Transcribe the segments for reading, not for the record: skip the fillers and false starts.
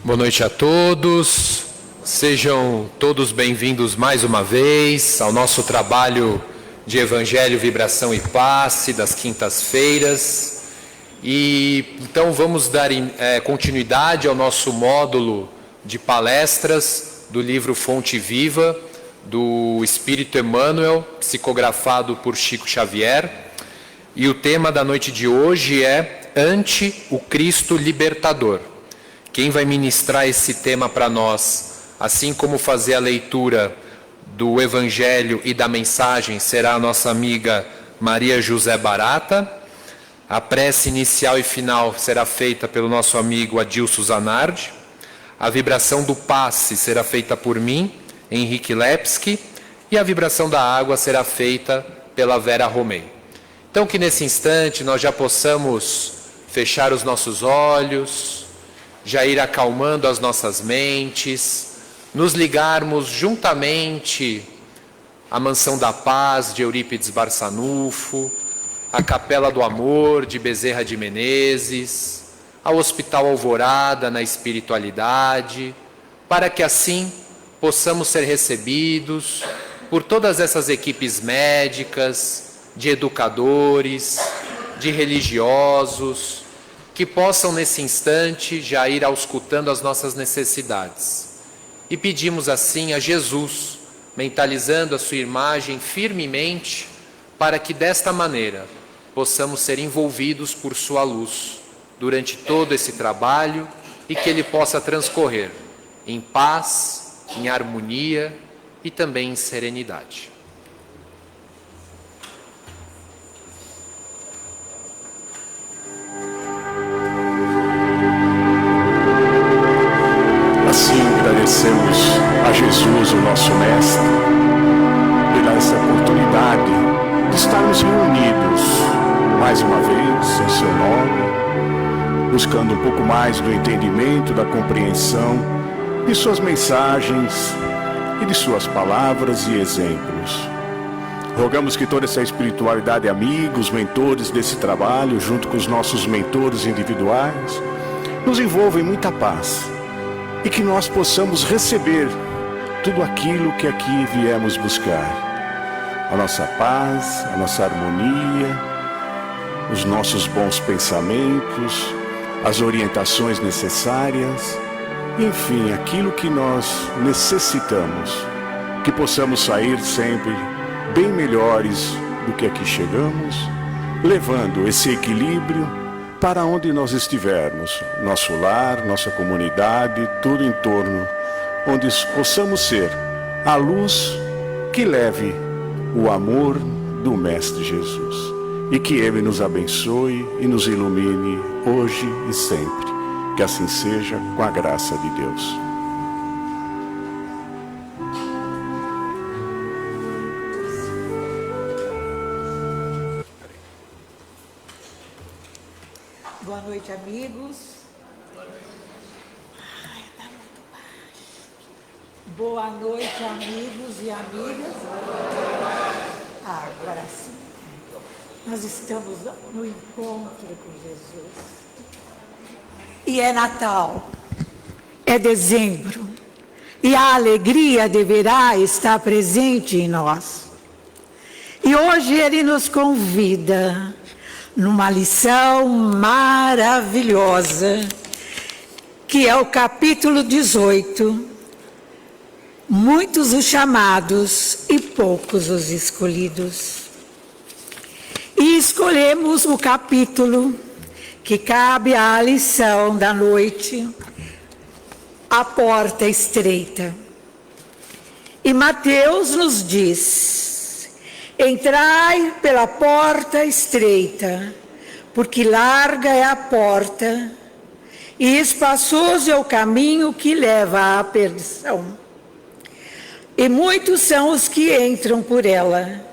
Boa noite a todos, sejam todos bem-vindos mais uma vez ao nosso trabalho de Evangelho, Vibração e Passe das quintas-feiras. E então vamos dar continuidade ao nosso módulo de palestras do livro Fonte Viva, do Espírito Emmanuel, psicografado por Chico Xavier. E o tema da noite de hoje é Ante o Cristo Libertador. Quem vai ministrar esse tema para nós, assim como fazer a leitura do Evangelho e da mensagem, será a nossa amiga Maria José Barata. A prece inicial e final será feita pelo nosso amigo Adilson Zanardi. A vibração do passe será feita por mim, Henrique Lepski, e a vibração da água será feita pela Vera Romei. Então que nesse instante nós já possamos fechar os nossos olhos, já ir acalmando as nossas mentes, nos ligarmos juntamente à Mansão da Paz de Eurípides Barçanufo, à Capela do Amor de Bezerra de Menezes, ao Hospital Alvorada na espiritualidade, para que assim possamos ser recebidos por todas essas equipes médicas, de educadores, de religiosos, que possam nesse instante já ir auscultando as nossas necessidades. E pedimos assim a Jesus, mentalizando a sua imagem firmemente, para que desta maneira possamos ser envolvidos por sua luz durante todo esse trabalho e que ele possa transcorrer em paz, em harmonia e também em serenidade. Assim agradecemos a Jesus, o nosso Mestre, pela essa oportunidade de estarmos reunidos mais uma vez em seu nome, buscando um pouco mais do entendimento, da compreensão de suas mensagens e de suas palavras e exemplos. Rogamos que toda essa espiritualidade, amigos, mentores desse trabalho, junto com os nossos mentores individuais, nos envolva em muita paz e que nós possamos receber tudo aquilo que aqui viemos buscar. A nossa paz, a nossa harmonia, os nossos bons pensamentos, as orientações necessárias, enfim, aquilo que nós necessitamos, que possamos sair sempre bem melhores do que aqui chegamos, levando esse equilíbrio para onde nós estivermos, nosso lar, nossa comunidade, tudo em torno, onde possamos ser a luz que leve o amor do Mestre Jesus. E que Ele nos abençoe e nos ilumine hoje e sempre. Que assim seja, com a graça de Deus. Boa noite, amigos. Boa noite, amigos e amigas. Agora sim. Nós estamos no encontro com Jesus. E é Natal, é dezembro, e a alegria deverá estar presente em nós. E hoje Ele nos convida numa lição maravilhosa, que é o capítulo 18. Muitos os chamados e poucos os escolhidos. E escolhemos o capítulo que cabe à lição da noite, a porta estreita. E Mateus nos diz: entrai pela porta estreita, porque larga é a porta, e espaçoso é o caminho que leva à perdição. E muitos são os que entram por ela.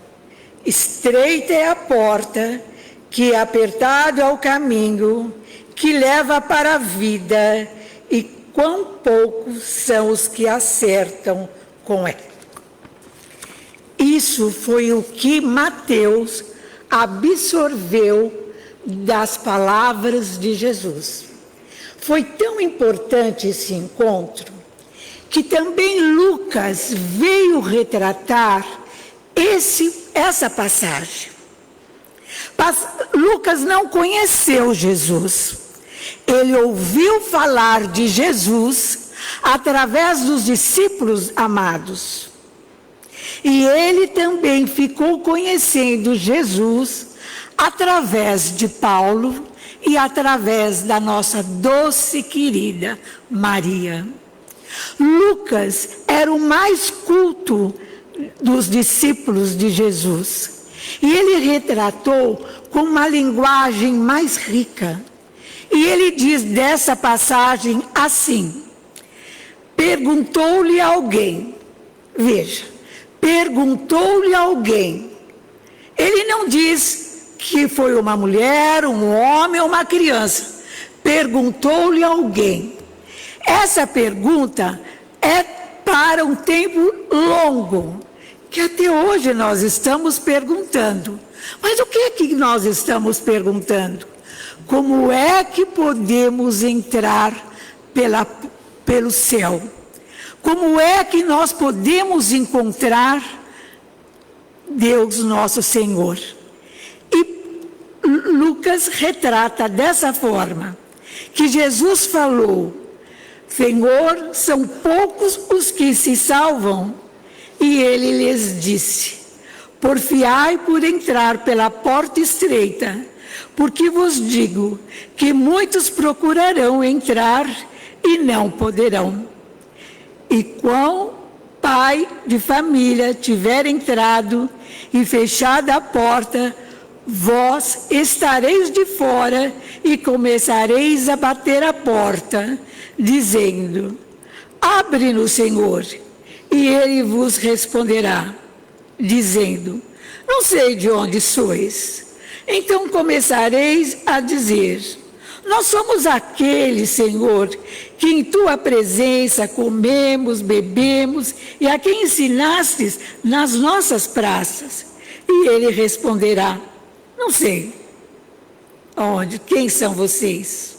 Estreita é a porta, que apertado é o caminho que leva para a vida, e quão poucos são os que acertam com ela. Isso foi o que Mateus absorveu das palavras de Jesus. Foi tão importante esse encontro que também Lucas veio retratar essa passagem. Lucas não conheceu Jesus. Ele ouviu falar de Jesus através dos discípulos amados. E ele também ficou conhecendo Jesus através de Paulo e através da nossa doce querida Maria. Lucas era o mais culto dos discípulos de Jesus. E ele retratou com uma linguagem mais rica. E ele diz dessa passagem assim: perguntou-lhe alguém, veja, perguntou-lhe alguém. Ele não diz que foi uma mulher, um homem ou uma criança. Perguntou-lhe alguém. Essa pergunta é para um tempo longo, que até hoje nós estamos perguntando. Mas o que é que nós estamos perguntando? Como é que podemos entrar pelo céu? Como é que nós podemos encontrar Deus nosso Senhor? E Lucas retrata dessa forma, que Jesus falou: Senhor, são poucos os que se salvam. E ele lhes disse: porfiai por entrar pela porta estreita, porque vos digo que muitos procurarão entrar e não poderão. E qual pai de família tiver entrado e fechada a porta, vós estareis de fora e começareis a bater a porta, dizendo: abre-nos, Senhor. E ele vos responderá, dizendo: não sei de onde sois. Então começareis a dizer: nós somos aqueles, Senhor, que em tua presença comemos, bebemos, e a quem ensinastes nas nossas praças. E ele responderá: não sei. Onde? Quem são vocês?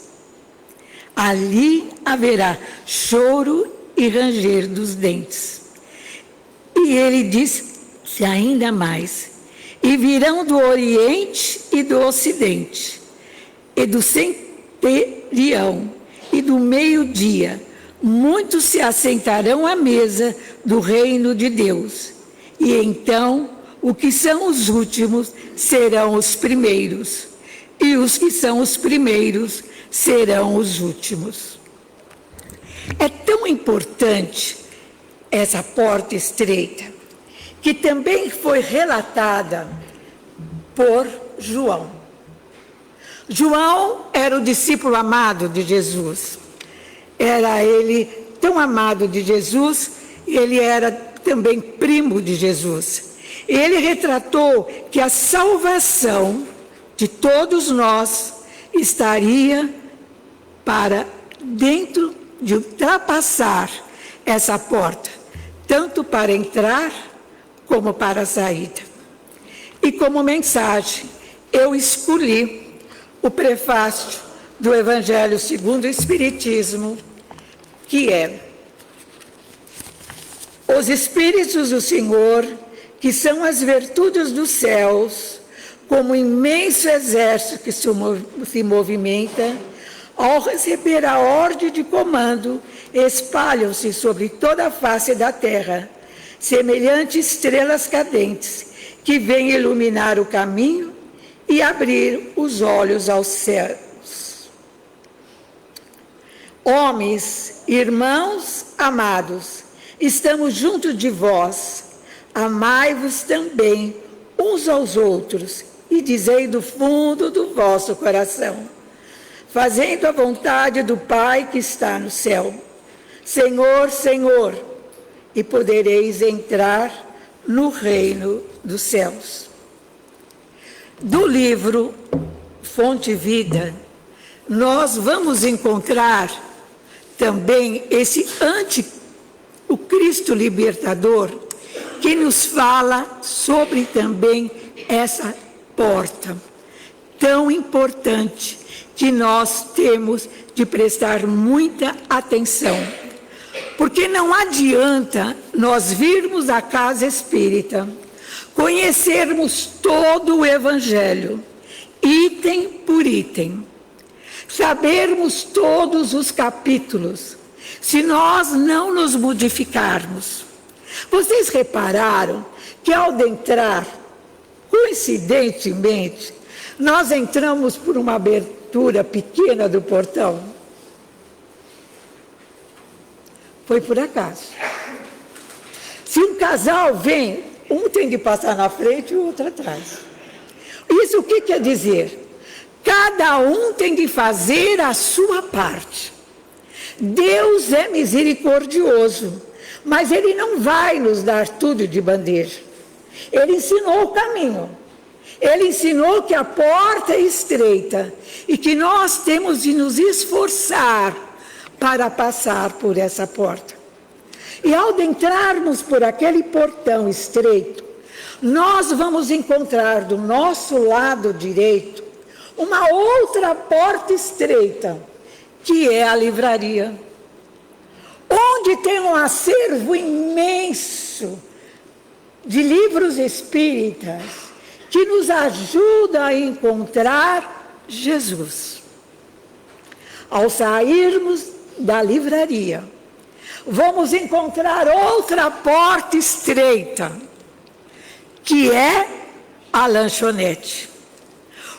Ali haverá choro e ranger dos dentes. E ele disse ainda mais: e virão do Oriente e do Ocidente, e do centurião e do meio-dia, muitos se assentarão à mesa do reino de Deus. E então, o que são os últimos serão os primeiros, e os que são os primeiros serão os últimos. É tão importante essa porta estreita, que também foi relatada por João. João era o discípulo amado de Jesus. Era ele tão amado de Jesus, ele era também primo de Jesus. Ele retratou que a salvação de todos nós estaria para dentro de ultrapassar essa porta, tanto para entrar como para a saída. E como mensagem, eu escolhi o prefácio do Evangelho segundo o Espiritismo, que é: os Espíritos do Senhor, que são as virtudes dos céus, como imenso exército que se movimenta, ao receber a ordem de comando, espalham-se sobre toda a face da terra, semelhantes estrelas cadentes, que vêm iluminar o caminho e abrir os olhos aos céus. Homens, irmãos amados, estamos junto de vós, amai-vos também uns aos outros, e dizei do fundo do vosso coração, fazendo a vontade do Pai que está no céu. Senhor, Senhor, e podereis entrar no reino dos céus. Do livro Fonte Vida, nós vamos encontrar também o Cristo Libertador, que nos fala sobre também essa porta tão importante, que nós temos de prestar muita atenção. Porque não adianta nós virmos à casa espírita, conhecermos todo o Evangelho, item por item, sabermos todos os capítulos, se nós não nos modificarmos. Vocês repararam que ao entrar, coincidentemente, nós entramos por uma abertura pequena do portão? Foi por acaso. Se um casal vem, um tem de passar na frente e o outro atrás. Isso o que quer dizer? Cada um tem de fazer a sua parte. Deus é misericordioso, mas Ele não vai nos dar tudo de bandeja. Ele ensinou o caminho. Ele ensinou que a porta é estreita e que nós temos de nos esforçar para passar por essa porta. E ao entrarmos por aquele portão estreito, nós vamos encontrar do nosso lado direito uma outra porta estreita, que é a livraria, onde tem um acervo imenso de livros espíritas que nos ajuda a encontrar Jesus. Ao sairmos da livraria, vamos encontrar outra porta estreita, que é a lanchonete,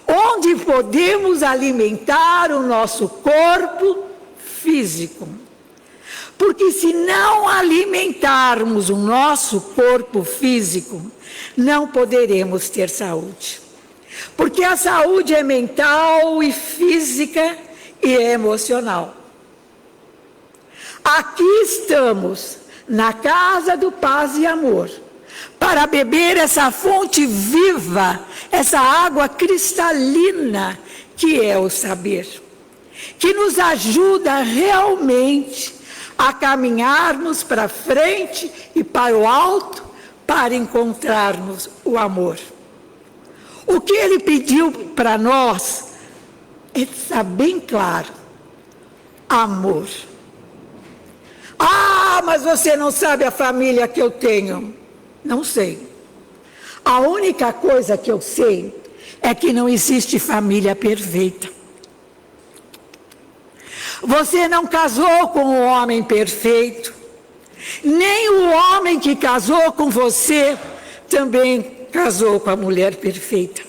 onde podemos alimentar o nosso corpo físico. Porque se não alimentarmos o nosso corpo físico, não poderemos ter saúde. Porque a saúde é mental e física e emocional. Aqui estamos, na casa do Paz e Amor, para beber essa fonte viva, essa água cristalina que é o saber, que nos ajuda realmente a caminharmos para frente e para o alto, para encontrarmos o amor. O que Ele pediu para nós está bem claro: amor. Ah, mas você não sabe a família que eu tenho. Não sei. A única coisa que eu sei é que não existe família perfeita. Você não casou com um homem perfeito, nem o homem que casou com você também casou com a mulher perfeita.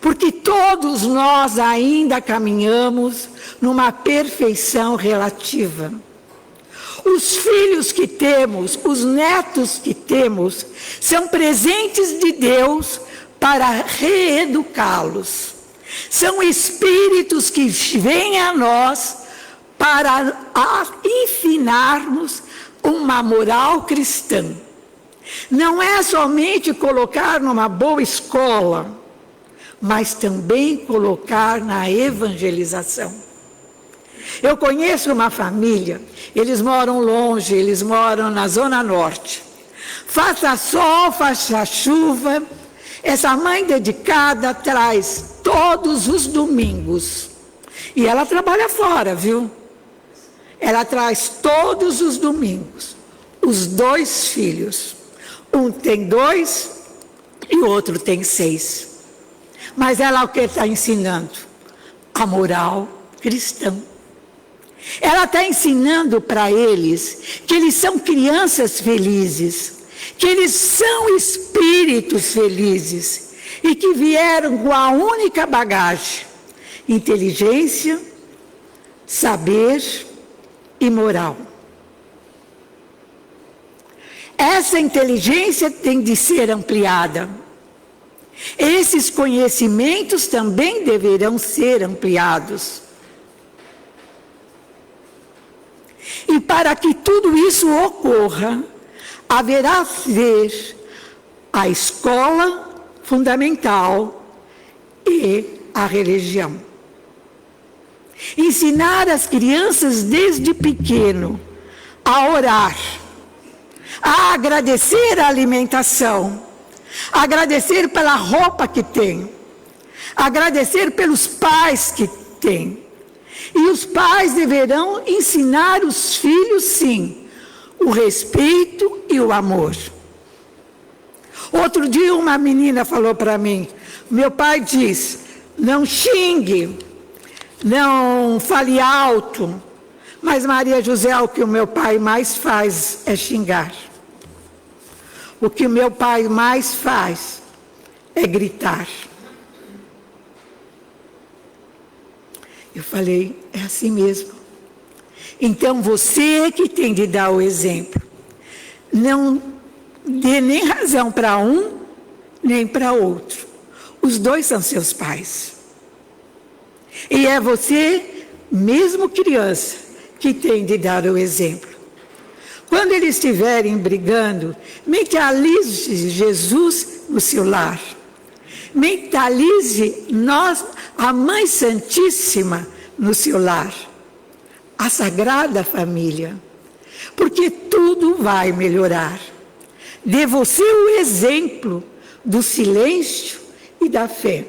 Porque todos nós ainda caminhamos numa perfeição relativa. Os filhos que temos, os netos que temos, são presentes de Deus para reeducá-los. São espíritos que vêm a nós para ensinarmos uma moral cristã. Não é somente colocar numa boa escola, mas também colocar na evangelização. Eu conheço uma família, eles moram longe, eles moram na Zona Norte. Faça sol, faça chuva, essa mãe dedicada traz todos os domingos. E ela trabalha fora, viu? Ela traz todos os domingos os 2 filhos. Um tem 2 e o outro tem 6. Mas ela o que está ensinando? A moral cristã. Ela está ensinando para eles que eles são crianças felizes, que eles são espíritos felizes e que vieram com a única bagagem: inteligência, saber e moral. Essa inteligência tem de ser ampliada. Esses conhecimentos também deverão ser ampliados. E para que tudo isso ocorra, haverá ser a escola fundamental e a religião. Ensinar as crianças desde pequeno a orar, a agradecer a alimentação, agradecer pela roupa que tem, agradecer pelos pais que têm. E os pais deverão ensinar os filhos, sim, o respeito e o amor. Outro dia uma menina falou para mim, meu pai diz, não xingue, não fale alto, mas Maria José, o que o meu pai mais faz é xingar. O que o meu pai mais faz é gritar. Eu falei, é assim mesmo. Então você que tem de dar o exemplo. Não dê nem razão para um, nem para outro. Os dois são seus pais. E é você, mesmo criança, que tem de dar o exemplo. Quando eles estiverem brigando, mentalize Jesus no seu lar. Mentalize nós, a Mãe Santíssima, no seu lar. A Sagrada Família. Porque tudo vai melhorar. Dê você o exemplo do silêncio e da fé.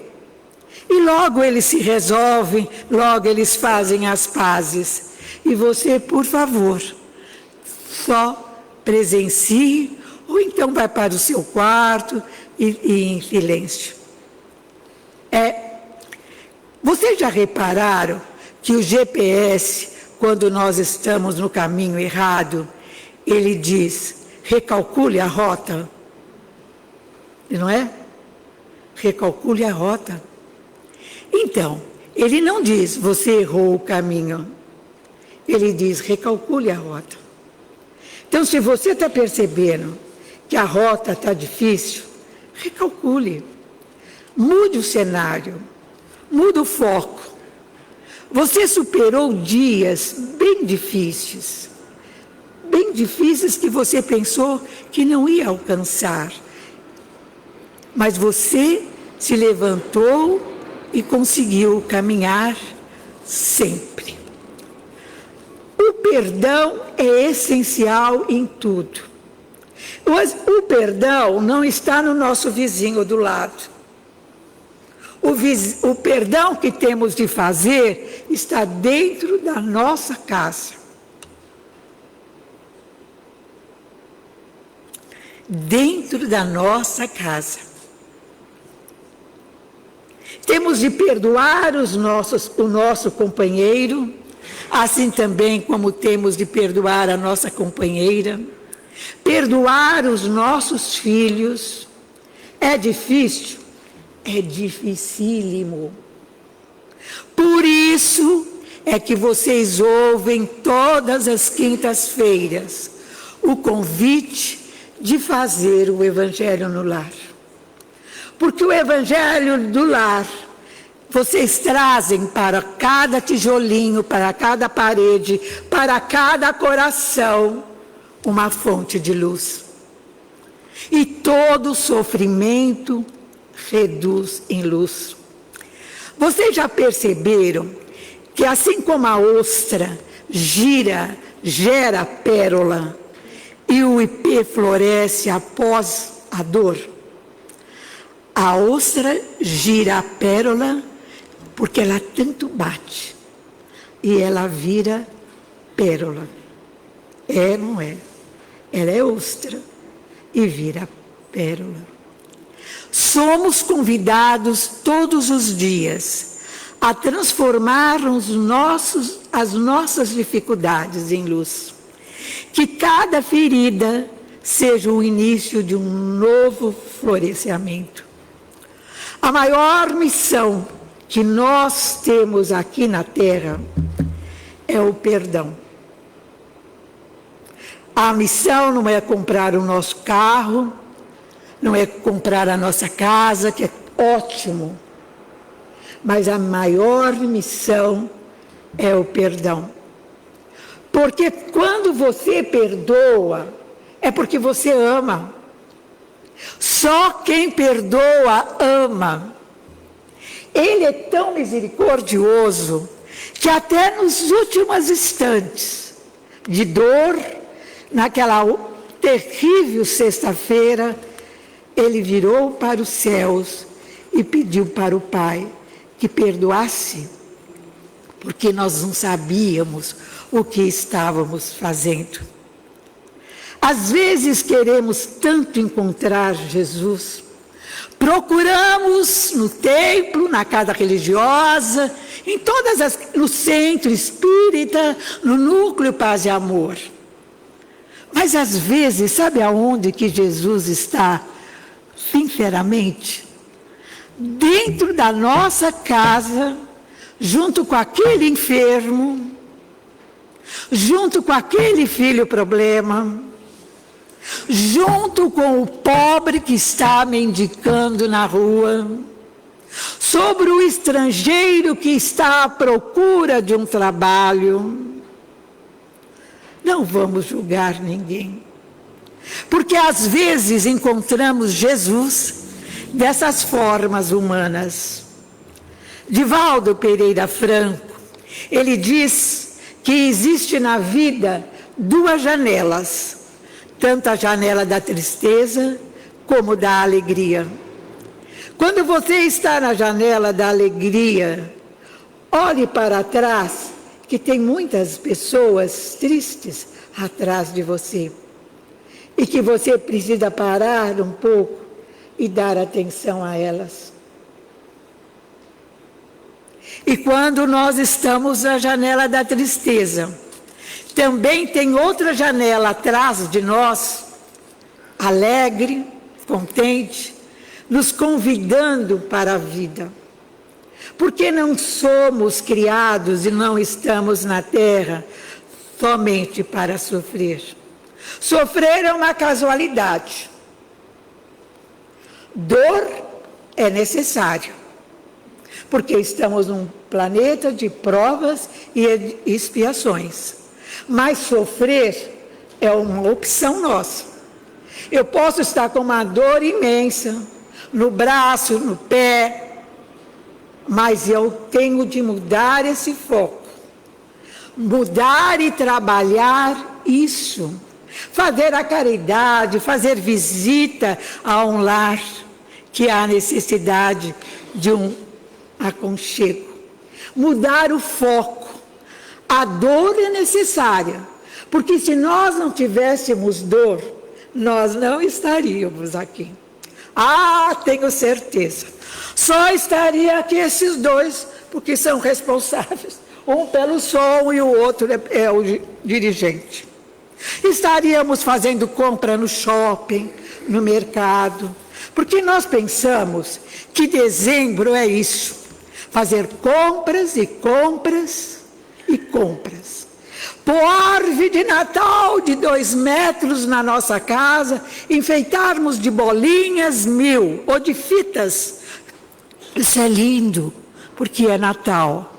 E logo eles se resolvem, logo eles fazem as pazes. E você, por favor, só presencie, ou então vai para o seu quarto e em silêncio. Vocês já repararam que o GPS, quando nós estamos no caminho errado, ele diz, recalcule a rota. Não é? Recalcule a rota. Então, ele não diz, você errou o caminho. Ele diz, recalcule a rota. Então, se você está percebendo que a rota está difícil, recalcule. Mude o cenário. Mude o foco. Você superou dias bem difíceis que você pensou que não ia alcançar. Mas você se levantou e conseguiu caminhar sempre. O perdão é essencial em tudo. Mas o perdão não está no nosso vizinho do lado. O perdão que temos de fazer está dentro da nossa casa. Dentro da nossa casa. Temos de perdoar o nosso companheiro, assim também como temos de perdoar a nossa companheira. Perdoar os nossos filhos. É difícil? É dificílimo. Por isso é que vocês ouvem todas as quintas-feiras o convite de fazer o Evangelho no lar. Porque o Evangelho do lar, vocês trazem para cada tijolinho, para cada parede, para cada coração, uma fonte de luz. E todo sofrimento reduz em luz. Vocês já perceberam que assim como a ostra gera pérola e o ipê floresce após a dor, a ostra gira a pérola porque ela tanto bate e ela vira pérola. É, não é? Ela é ostra e vira pérola. Somos convidados todos os dias a transformar as nossas dificuldades em luz. Que cada ferida seja o início de um novo florescimento. A maior missão que nós temos aqui na Terra é o perdão. A missão não é comprar o nosso carro, não é comprar a nossa casa, que é ótimo. Mas a maior missão é o perdão. Porque quando você perdoa, é porque você ama. Só quem perdoa ama. Ele é tão misericordioso que até nos últimos instantes de dor, naquela terrível sexta-feira, ele virou para os céus e pediu para o Pai que perdoasse porque nós não sabíamos o que estávamos fazendo. Às vezes queremos tanto encontrar Jesus, procuramos no templo, na casa religiosa, no centro espírita, no núcleo Paz e Amor. Mas às vezes, sabe aonde que Jesus está? Sinceramente, dentro da nossa casa, junto com aquele enfermo, junto com aquele filho problema, junto com o pobre que está mendicando na rua, sobre o estrangeiro que está à procura de um trabalho. Não vamos julgar ninguém, porque às vezes encontramos Jesus dessas formas humanas. Divaldo Pereira Franco, ele diz que existe na vida duas janelas, tanto a janela da tristeza como da alegria. Quando você está na janela da alegria, olhe para trás, que tem muitas pessoas tristes atrás de você, e que você precisa parar um pouco e dar atenção a elas. E quando nós estamos na janela da tristeza, também tem outra janela atrás de nós, alegre, contente, nos convidando para a vida. Porque não somos criados e não estamos na terra somente para sofrer. Sofrer é uma casualidade. Dor é necessário, porque estamos num planeta de provas e expiações. Mas sofrer é uma opção nossa. Eu posso estar com uma dor imensa no braço, no pé, mas eu tenho de mudar esse foco. Mudar e trabalhar isso. Fazer a caridade, fazer visita a um lar que há necessidade de um aconchego. Mudar o foco. A dor é necessária, porque se nós não tivéssemos dor, nós não estaríamos aqui. Tenho certeza. Só estaria aqui esses dois, porque são responsáveis. Um pelo som e o outro é o dirigente. Estaríamos fazendo compra no shopping, no mercado, porque nós pensamos que dezembro é isso. Fazer compras e compras e compras. Pôr árvore de Natal de 2 metros na nossa casa, enfeitarmos de bolinhas 1000 ou de fitas. Isso é lindo, porque é Natal.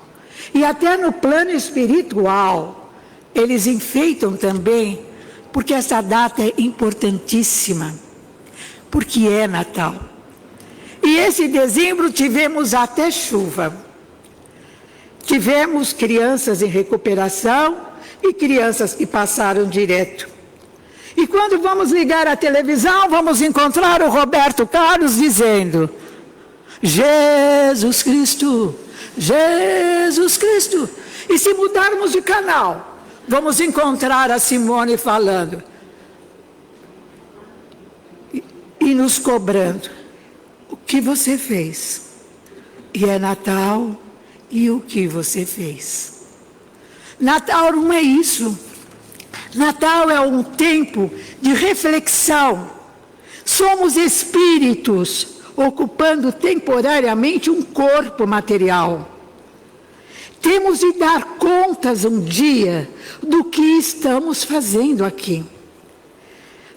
E até no plano espiritual, eles enfeitam também, porque essa data é importantíssima, porque é Natal. E esse dezembro tivemos até chuva. Tivemos crianças em recuperação e crianças que passaram direto. E quando vamos ligar a televisão, vamos encontrar o Roberto Carlos dizendo: Jesus Cristo, Jesus Cristo. E se mudarmos de canal, vamos encontrar a Simone falando e nos cobrando: o que você fez? E é Natal, e o que você fez? Natal não é isso. Natal é um tempo de reflexão. Somos espíritos ocupando temporariamente um corpo material. Temos de dar contas um dia do que estamos fazendo aqui.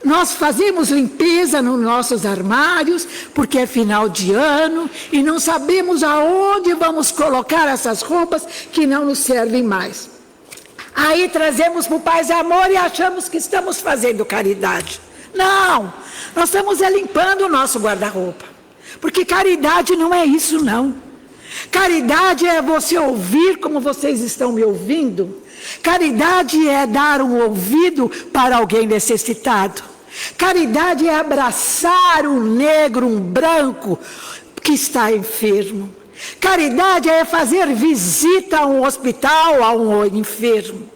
Nós fazemos limpeza nos nossos armários, porque é final de ano, e não sabemos aonde vamos colocar essas roupas que não nos servem mais. Aí trazemos para o Paz e Amor e achamos que estamos fazendo caridade. Não, nós estamos limpando o nosso guarda-roupa. Porque caridade não é isso, não. Caridade é você ouvir como vocês estão me ouvindo. Caridade é dar um ouvido para alguém necessitado. Caridade é abraçar um negro, um branco que está enfermo. Caridade é fazer visita a um hospital, a um enfermo.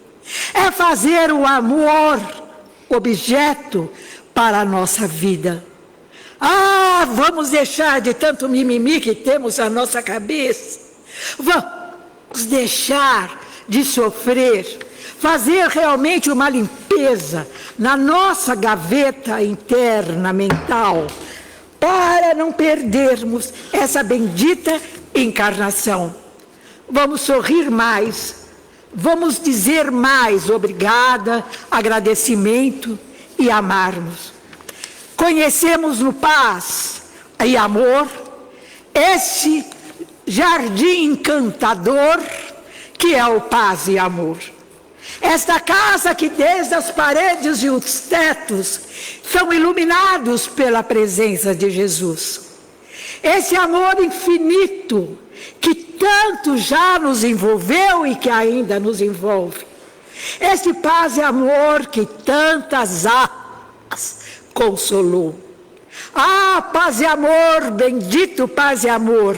É fazer o amor objeto para a nossa vida. Vamos deixar de tanto mimimi que temos na nossa cabeça. Vamos deixar de sofrer. Fazer realmente uma limpeza na nossa gaveta interna mental, para não perdermos essa bendita encarnação. Vamos sorrir mais, vamos dizer mais obrigada, agradecimento e amarmos. Conhecemos no paz e amor esse jardim encantador que é o paz e amor. Esta casa que desde as paredes e os tetos são iluminados pela presença de Jesus. Esse amor infinito que tanto já nos envolveu e que ainda nos envolve. Esse paz e amor que tantas almas consolou. Paz e amor, bendito paz e amor.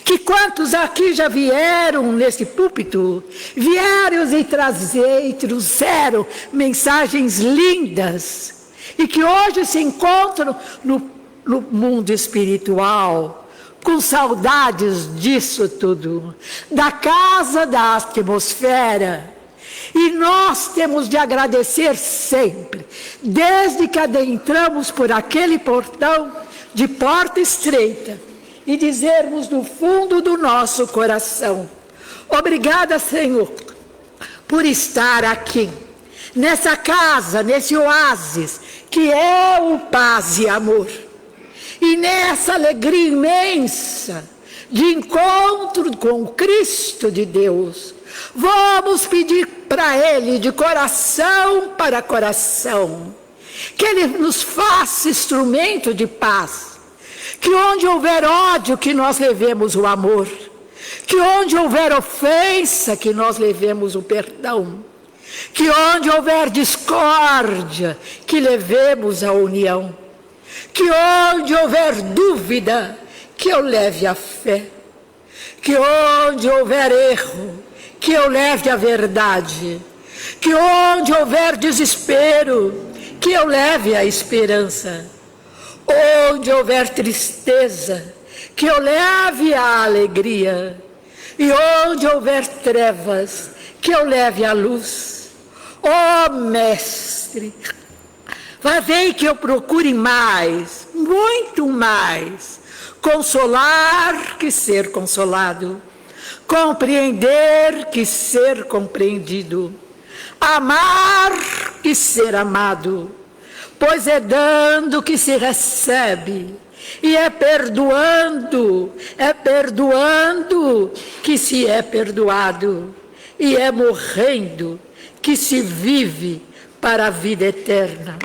Que quantos aqui já vieram nesse púlpito, vieram e trouxeram mensagens lindas, e que hoje se encontram no mundo espiritual, com saudades disso tudo, da casa, da atmosfera. E nós temos de agradecer sempre, desde que adentramos por aquele portão de porta estreita, e dizermos do fundo do nosso coração: obrigada, Senhor, por estar aqui, nessa casa, nesse oásis, que é o paz e amor. E nessa alegria imensa de encontro com o Cristo de Deus, vamos pedir para Ele, de coração para coração, que Ele nos faça instrumento de paz. Que onde houver ódio, que nós levemos o amor. Que onde houver ofensa, que nós levemos o perdão. Que onde houver discórdia, que levemos a união. Que onde houver dúvida, que eu leve a fé. Que onde houver erro, que eu leve a verdade. Que onde houver desespero, que eu leve a esperança. Onde houver tristeza, que eu leve a alegria. E onde houver trevas, que eu leve a luz. Mestre, fazei que eu procure mais, muito mais, consolar que ser consolado, compreender que ser compreendido, amar que ser amado. Pois é dando que se recebe, e é perdoando que se é perdoado, e é morrendo que se vive para a vida eterna.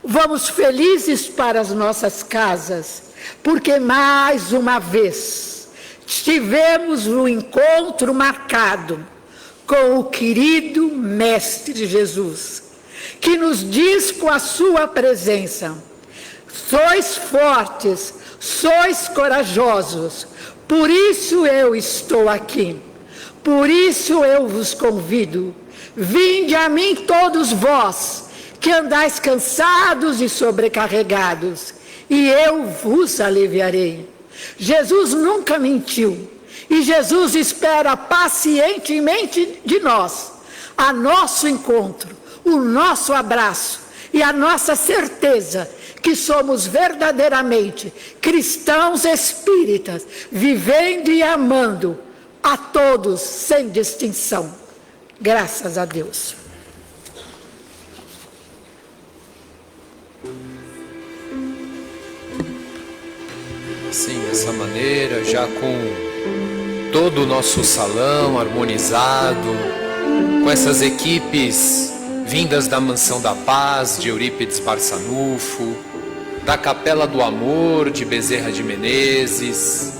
Vamos felizes para as nossas casas, porque mais uma vez tivemos um encontro marcado com o querido Mestre Jesus, que nos diz com a sua presença: sois fortes, sois corajosos, por isso eu estou aqui, por isso eu vos convido, vinde a mim todos vós, que andais cansados e sobrecarregados, e eu vos aliviarei. Jesus nunca mentiu, e Jesus espera pacientemente de nós, a nosso encontro, o nosso abraço e a nossa certeza que somos verdadeiramente cristãos espíritas, vivendo e amando a todos sem distinção. Graças a Deus. Assim, dessa maneira, já com todo o nosso salão harmonizado, com essas equipes vindas da Mansão da Paz, de Eurípides Barçanufo, da Capela do Amor, de Bezerra de Menezes,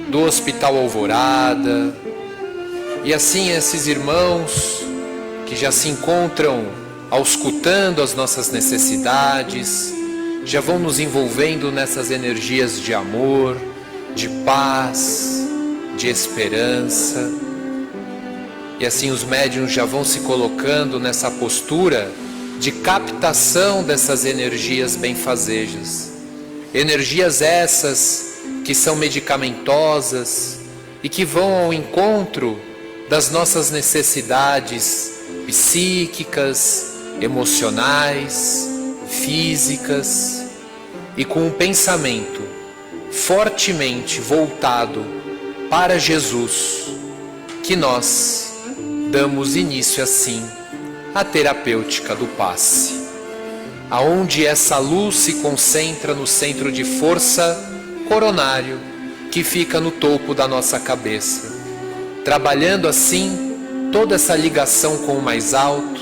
do Hospital Alvorada, e assim esses irmãos que já se encontram auscultando as nossas necessidades, já vão nos envolvendo nessas energias de amor, de paz, de esperança. E assim os médiuns já vão se colocando nessa postura de captação dessas energias benfazejas. Energias essas que são medicamentosas e que vão ao encontro das nossas necessidades psíquicas, emocionais, físicas, e com um pensamento fortemente voltado para Jesus, que nós damos início assim à terapêutica do passe, aonde essa luz se concentra no centro de força coronário, que fica no topo da nossa cabeça, trabalhando assim toda essa ligação com o mais alto,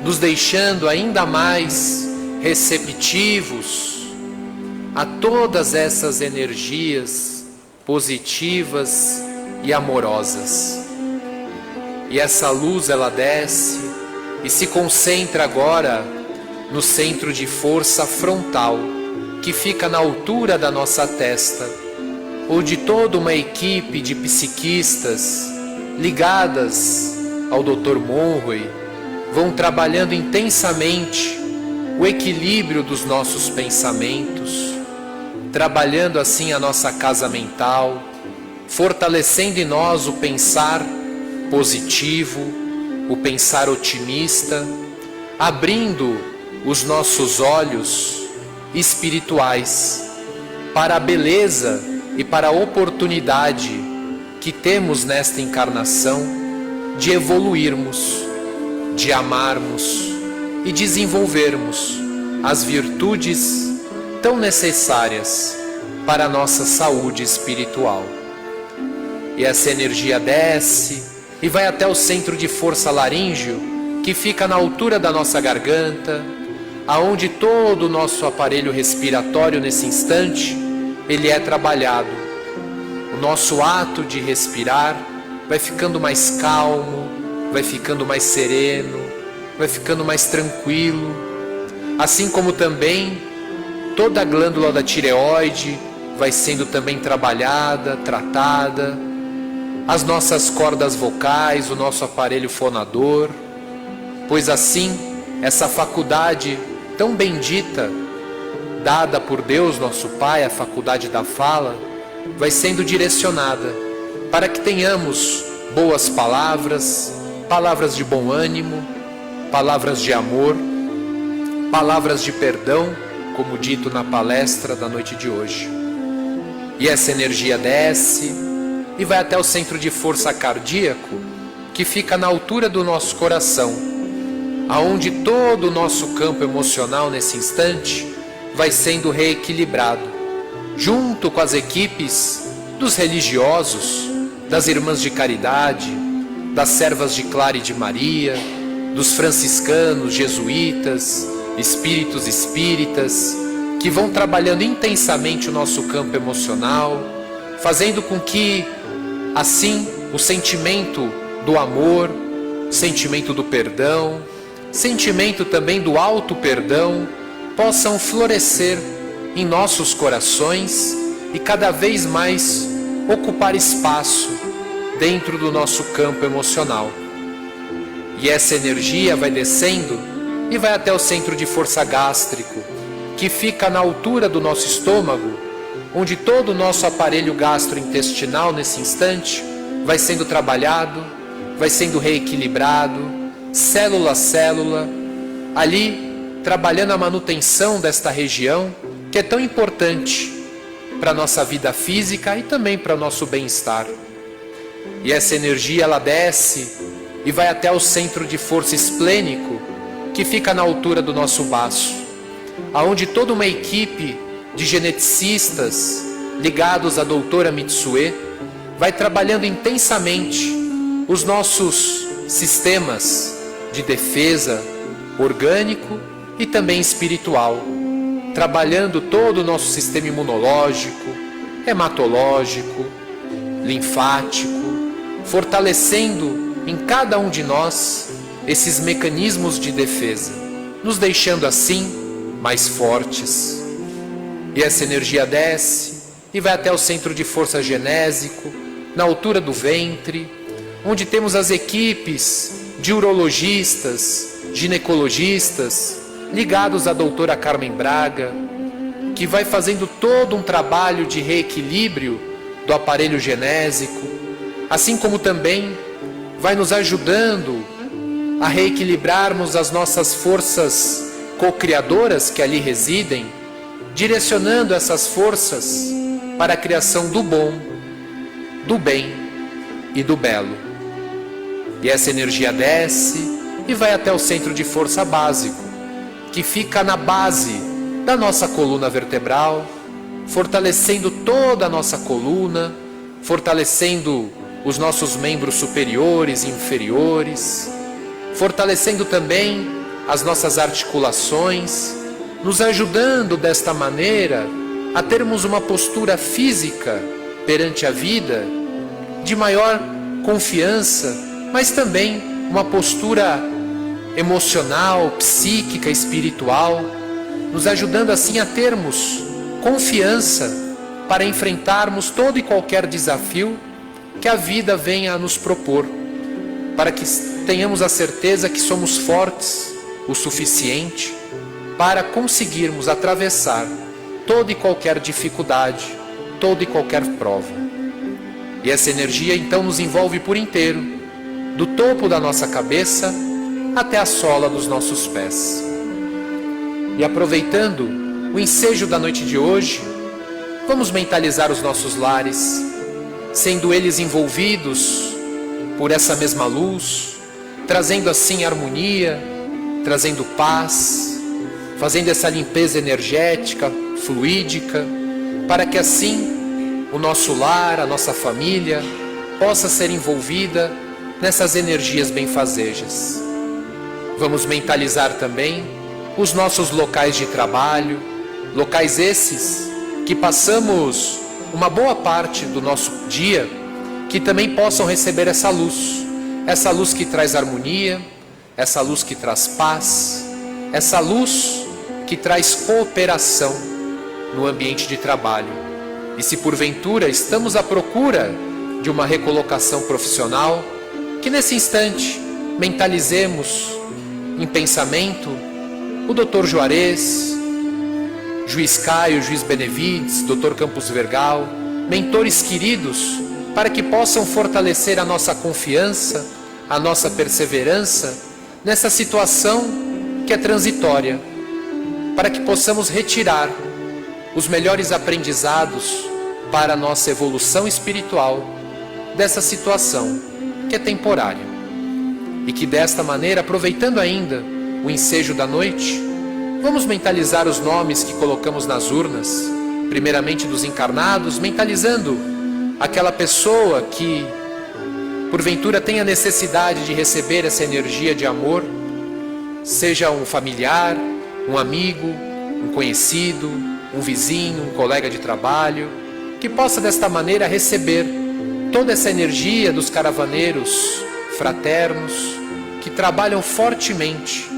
nos deixando ainda mais receptivos a todas essas energias positivas e amorosas. E essa luz, ela desce e se concentra agora no centro de força frontal, que fica na altura da nossa testa, onde toda uma equipe de psiquistas ligadas ao Dr. Monroe vão trabalhando intensamente o equilíbrio dos nossos pensamentos, trabalhando assim a nossa casa mental, fortalecendo em nós o pensar positivo, o pensar otimista, abrindo os nossos olhos espirituais para a beleza e para a oportunidade que temos nesta encarnação de evoluirmos, de amarmos e desenvolvermos as virtudes tão necessárias para a nossa saúde espiritual. E essa energia desce e vai até o centro de força laríngeo, que fica na altura da nossa garganta, aonde todo o nosso aparelho respiratório nesse instante, ele é trabalhado. O nosso ato de respirar vai ficando mais calmo, vai ficando mais sereno, vai ficando mais tranquilo, assim como também toda a glândula da tireoide vai sendo também trabalhada, tratada, as nossas cordas vocais, o nosso aparelho fonador, pois assim essa faculdade tão bendita, dada por Deus nosso Pai, a faculdade da fala, vai sendo direcionada para que tenhamos boas palavras, palavras de bom ânimo, palavras de amor, palavras de perdão, como dito na palestra da noite de hoje. E essa energia desce e vai até o centro de força cardíaco, que fica na altura do nosso coração, aonde todo o nosso campo emocional nesse instante vai sendo reequilibrado, junto com as equipes dos religiosos, das irmãs de caridade, das servas de Clara e de Maria, dos franciscanos, jesuítas, espíritos espíritas, que vão trabalhando intensamente o nosso campo emocional, fazendo com que, assim, o sentimento do amor, sentimento do perdão, sentimento também do auto-perdão, possam florescer em nossos corações e cada vez mais ocupar espaço dentro do nosso campo emocional. E essa energia vai descendo e vai até o centro de força gástrico, que fica na altura do nosso estômago, onde todo o nosso aparelho gastrointestinal nesse instante vai sendo trabalhado, vai sendo reequilibrado, célula a célula, ali trabalhando a manutenção desta região, que é tão importante para a nossa vida física e também para o nosso bem-estar. E essa energia, ela desce e vai até o centro de força esplênico, que fica na altura do nosso baço, aonde toda uma equipe de geneticistas ligados à doutora Mitsue vai trabalhando intensamente os nossos sistemas de defesa orgânico e também espiritual, trabalhando todo o nosso sistema imunológico, hematológico, linfático, fortalecendo em cada um de nós esses mecanismos de defesa, nos deixando assim mais fortes. E essa energia desce e vai até o centro de força genésico, na altura do ventre, onde temos as equipes de urologistas, ginecologistas, ligados à doutora Carmen Braga, que vai fazendo todo um trabalho de reequilíbrio do aparelho genésico, assim como também vai nos ajudando a reequilibrarmos as nossas forças co-criadoras que ali residem, direcionando essas forças para a criação do bom, do bem e do belo. E essa energia desce e vai até o centro de força básico, que fica na base da nossa coluna vertebral, fortalecendo toda a nossa coluna, fortalecendo os nossos membros superiores e inferiores, fortalecendo também as nossas articulações, nos ajudando desta maneira a termos uma postura física perante a vida de maior confiança, mas também uma postura emocional, psíquica, espiritual, nos ajudando assim a termos confiança para enfrentarmos todo e qualquer desafio que a vida venha a nos propor, para que tenhamos a certeza que somos fortes o suficiente para conseguirmos atravessar toda e qualquer dificuldade, toda e qualquer prova. E essa energia então nos envolve por inteiro, do topo da nossa cabeça até a sola dos nossos pés. E aproveitando o ensejo da noite de hoje, vamos mentalizar os nossos lares, sendo eles envolvidos por essa mesma luz, trazendo assim harmonia, trazendo paz, fazendo essa limpeza energética, fluídica, para que assim o nosso lar, a nossa família, possa ser envolvida nessas energias benfazejas. Vamos mentalizar também os nossos locais de trabalho, locais esses que passamos uma boa parte do nosso dia, que também possam receber essa luz que traz harmonia, essa luz que traz paz, essa luz que traz cooperação no ambiente de trabalho. E se porventura estamos à procura de uma recolocação profissional, que nesse instante mentalizemos em pensamento o Dr. Juarez, Juiz Caio, Juiz Benevides, Dr. Campos Vergal, mentores queridos, para que possam fortalecer a nossa confiança, a nossa perseverança nessa situação que é transitória, para que possamos retirar os melhores aprendizados para a nossa evolução espiritual dessa situação que é temporária. E que desta maneira, aproveitando ainda o ensejo da noite, vamos mentalizar os nomes que colocamos nas urnas, primeiramente dos encarnados, mentalizando aquela pessoa que porventura tenha necessidade de receber essa energia de amor, seja um familiar, um amigo, um conhecido, um vizinho, um colega de trabalho, que possa desta maneira receber toda essa energia dos caravaneiros fraternos que trabalham fortemente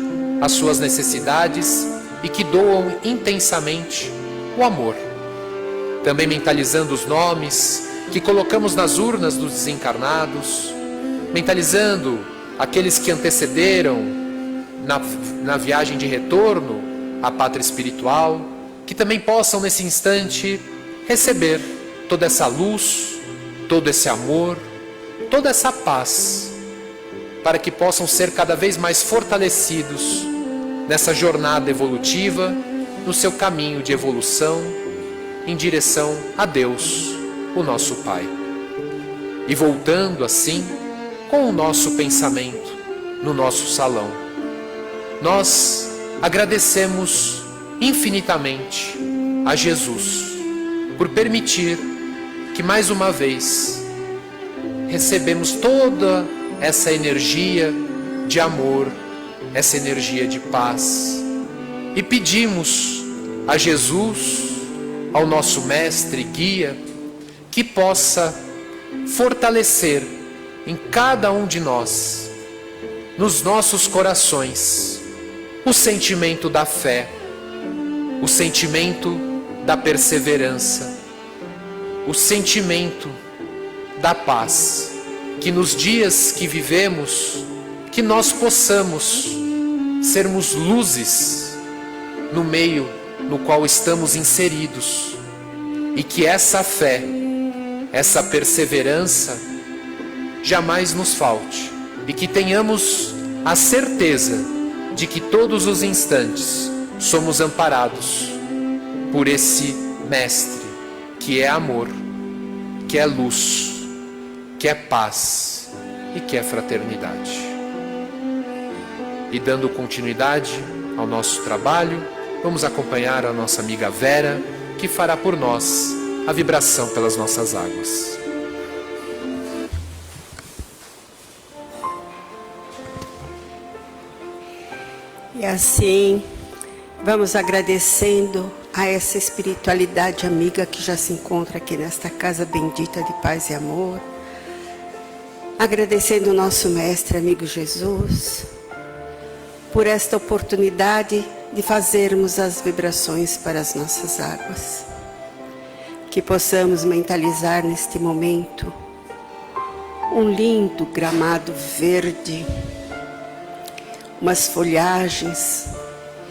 as suas necessidades e que doam intensamente o amor. Também mentalizando os nomes que colocamos nas urnas dos desencarnados, mentalizando aqueles que antecederam na viagem de retorno à pátria espiritual, que também possam nesse instante receber toda essa luz, todo esse amor, toda essa paz, para que possam ser cada vez mais fortalecidos nessa jornada evolutiva, no seu caminho de evolução, em direção a Deus, o nosso Pai. E voltando assim, com o nosso pensamento no nosso salão, nós agradecemos infinitamente a Jesus por permitir que mais uma vez recebemos toda essa energia de amor, essa energia de paz, e pedimos a Jesus, ao nosso mestre e guia, que possa fortalecer em cada um de nós, nos nossos corações, o sentimento da fé, o sentimento da perseverança, o sentimento da paz. Que nos dias que vivemos, que nós possamos sermos luzes no meio no qual estamos inseridos, e que essa fé, essa perseverança jamais nos falte, e que tenhamos a certeza de que todos os instantes somos amparados por esse Mestre, que é amor, que é luz, que é paz e que é fraternidade. E dando continuidade ao nosso trabalho, vamos acompanhar a nossa amiga Vera, que fará por nós a vibração pelas nossas águas. E assim, vamos agradecendo a essa espiritualidade amiga que já se encontra aqui nesta casa bendita de paz e amor. Agradecendo o nosso Mestre, amigo Jesus, por esta oportunidade de fazermos as vibrações para as nossas águas. Que possamos mentalizar neste momento um lindo gramado verde, umas folhagens,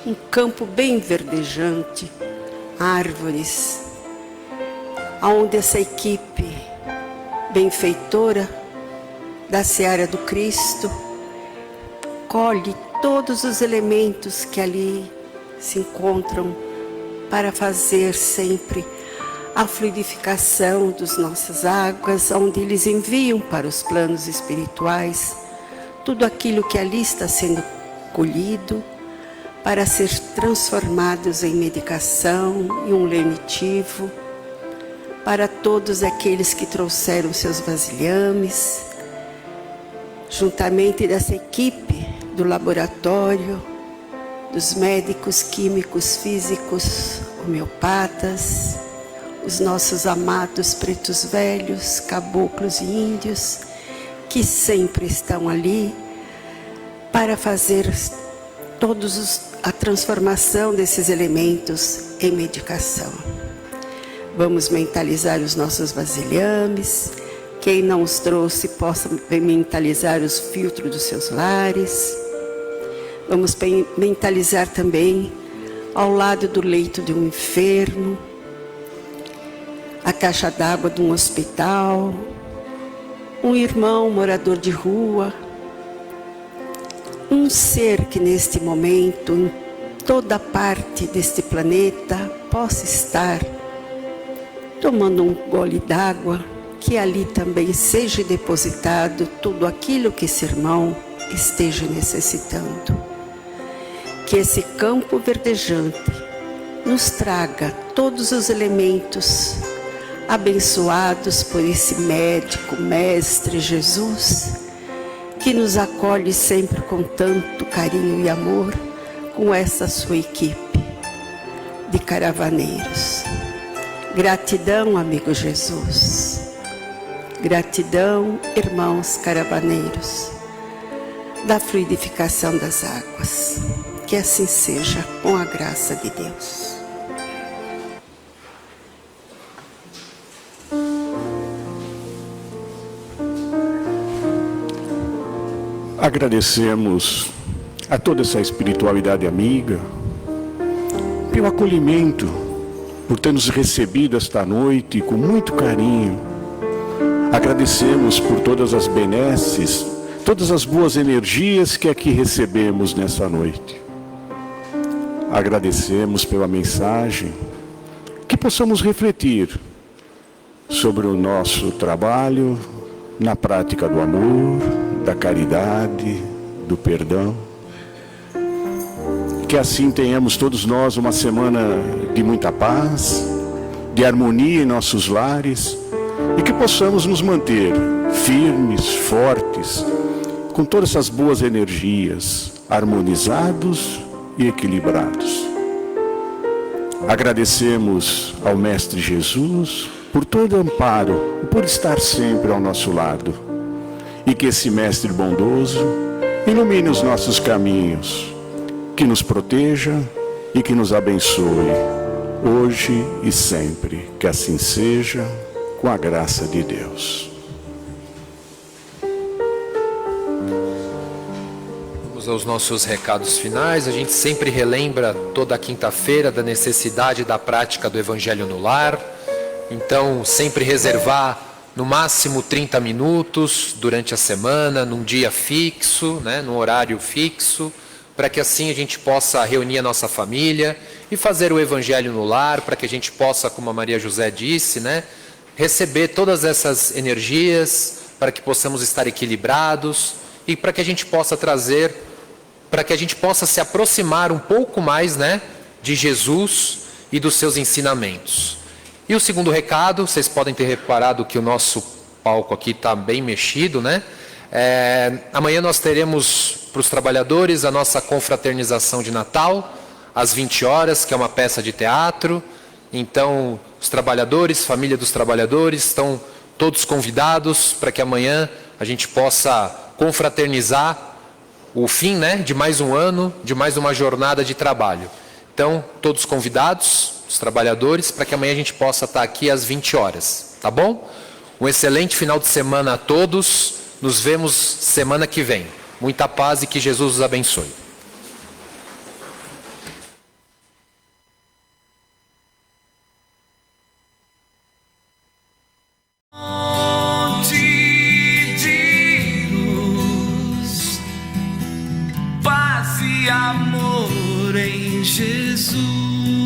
um campo bem verdejante, árvores, onde essa equipe benfeitora da Seara do Cristo colhe todos os elementos que ali se encontram para fazer sempre a fluidificação das nossas águas, onde eles enviam para os planos espirituais tudo aquilo que ali está sendo colhido para ser transformados em medicação e um lenitivo para todos aqueles que trouxeram seus vasilhames, juntamente dessa equipe do laboratório, dos médicos, químicos, físicos, homeopatas, os nossos amados pretos velhos, caboclos e índios, que sempre estão ali para fazer a transformação desses elementos em medicação. Vamos mentalizar os nossos vasilhames. Quem não os trouxe, possa mentalizar os filtros dos seus lares. Vamos mentalizar também, ao lado do leito de um enfermo, a caixa d'água de um hospital, um irmão morador de rua, um ser que neste momento, em toda parte deste planeta, possa estar tomando um gole d'água, que ali também seja depositado tudo aquilo que esse irmão esteja necessitando. Que esse campo verdejante nos traga todos os elementos abençoados por esse médico, Mestre Jesus, que nos acolhe sempre com tanto carinho e amor, com essa sua equipe de caravaneiros. Gratidão, amigo Jesus. Gratidão, irmãos caravaneiros, da fluidificação das águas. Que assim seja, com a graça de Deus. Agradecemos a toda essa espiritualidade amiga pelo acolhimento, por ter nos recebido esta noite com muito carinho. Agradecemos por todas as benesses, todas as boas energias que aqui recebemos nessa noite. Agradecemos pela mensagem, que possamos refletir sobre o nosso trabalho na prática do amor, da caridade, do perdão. Que assim tenhamos todos nós uma semana de muita paz, de harmonia em nossos lares, e que possamos nos manter firmes, fortes, com todas essas boas energias, harmonizados e equilibrados. Agradecemos ao Mestre Jesus por todo amparo e por estar sempre ao nosso lado. E que esse Mestre bondoso ilumine os nossos caminhos, que nos proteja e que nos abençoe, hoje e sempre. Que assim seja, com a graça de Deus. Vamos aos nossos recados finais. A gente sempre relembra toda quinta-feira da necessidade da prática do Evangelho no lar. Então, sempre reservar no máximo 30 minutos durante a semana, num dia fixo, né, num horário fixo, para que assim a gente possa reunir a nossa família e fazer o Evangelho no lar, para que a gente possa, como a Maria José disse, né, receber todas essas energias, para que possamos estar equilibrados e para que a gente possa trazer, para que a gente possa se aproximar um pouco mais, né, de Jesus e dos seus ensinamentos. E o segundo recado, vocês podem ter reparado que o nosso palco aqui está bem mexido, né? Amanhã nós teremos para os trabalhadores a nossa confraternização de Natal, às 20 horas, que é uma peça de teatro. Então, os trabalhadores, família dos trabalhadores, estão todos convidados para que amanhã a gente possa confraternizar o fim, né, de mais um ano, de mais uma jornada de trabalho. Então, todos convidados, os trabalhadores, para que amanhã a gente possa estar aqui às 20 horas, tá bom? Um excelente final de semana a todos, nos vemos semana que vem. Muita paz e que Jesus os abençoe. Paz e amor em Jesus.